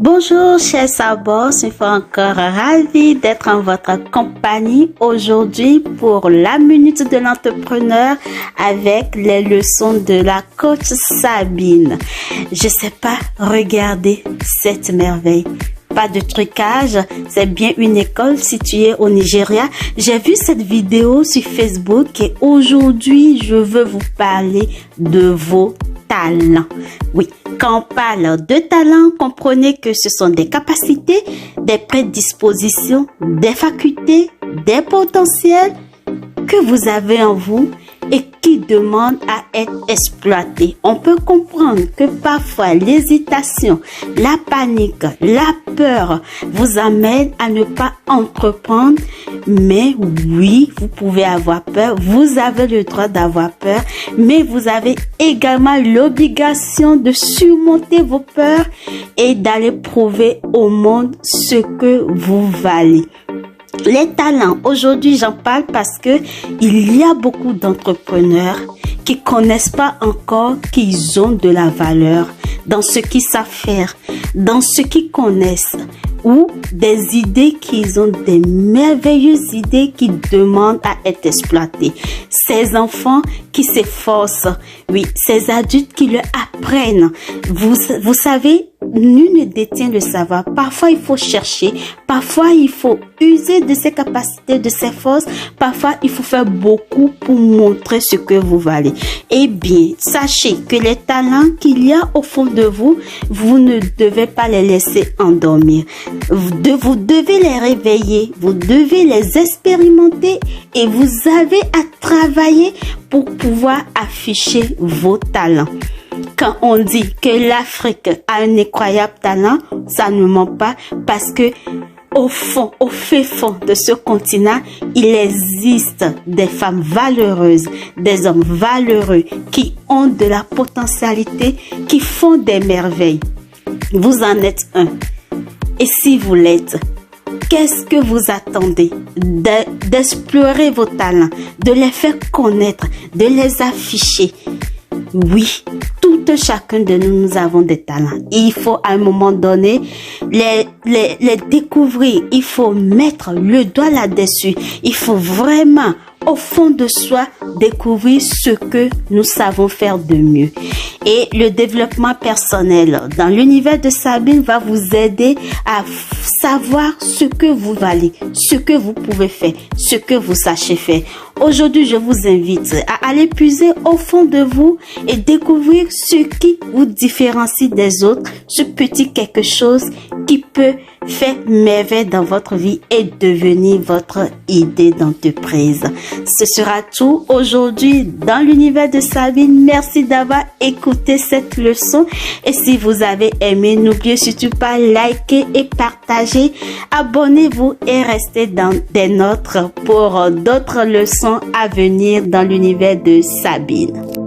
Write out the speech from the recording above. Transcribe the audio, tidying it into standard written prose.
Bonjour chers sabords, je suis encore ravie d'être en votre compagnie aujourd'hui pour la minute de l'entrepreneur avec les leçons de la coach Sabine. Je sais pas, regardez cette merveille. Pas de trucage, c'est bien une école située au Nigeria. J'ai vu cette vidéo sur Facebook et aujourd'hui je veux vous parler de vos talents. Oui, quand on parle de talent, comprenez que ce sont des capacités, des prédispositions, des facultés, des potentiels que vous avez en vous et qui demandent à être exploités. On peut comprendre que parfois l'hésitation, la panique, la peur vous amènent à ne pas entreprendre. Mais oui, vous pouvez avoir peur, vous avez le droit d'avoir peur, mais vous avez également l'obligation de surmonter vos peurs et d'aller prouver au monde ce que vous valez. Les talents, aujourd'hui j'en parle parce que il y a beaucoup d'entrepreneurs qui connaissent pas encore qu'ils ont de la valeur dans ce qu'ils savent faire, dans ce qu'ils connaissent ou des idées qu'ils ont, des merveilleuses idées qui demandent à être exploitées. Ces enfants qui s'efforcent, oui, ces adultes qui le apprennent. Vous savez, nul ne détient le savoir. Parfois, il faut chercher. Parfois, il faut user de ses capacités, de ses forces. Parfois, il faut faire beaucoup pour montrer ce que vous valez. Eh bien, sachez que les talents qu'il y a au fond de vous, vous ne devez pas les laisser endormir. Vous devez les réveiller. Vous devez les expérimenter et vous avez à travailler pour pouvoir afficher vos talents. Quand on dit que l'Afrique a un incroyable talent, ça ne ment pas parce que au fond, au fait fond de ce continent, il existe des femmes valeureuses, des hommes valeureux qui ont de la potentialité, qui font des merveilles. Vous en êtes un. Et si vous l'êtes, qu'est-ce que vous attendez d'explorer vos talents, de les faire connaître, de les afficher? Oui, tout chacun de nous, nous avons des talents. Il faut à un moment donné les découvrir. Il faut mettre le doigt là-dessus. Il faut vraiment, au fond de soi, découvrir ce que nous savons faire de mieux. Et le développement personnel dans l'univers de Sabine va vous aider à savoir ce que vous valez, ce que vous pouvez faire, ce que vous sachez faire. Aujourd'hui, je vous invite à aller puiser au fond de vous et découvrir ce qui vous différencie des autres, ce petit quelque chose qui peut faire merveille dans votre vie et devenir votre idée d'entreprise. Ce sera tout aujourd'hui dans l'univers de Sabine. Merci d'avoir écouté cette leçon et si vous avez aimé, n'oubliez surtout pas liker et partager. Abonnez-vous et restez dans des nôtres pour d'autres leçons à venir dans l'univers de Sabine.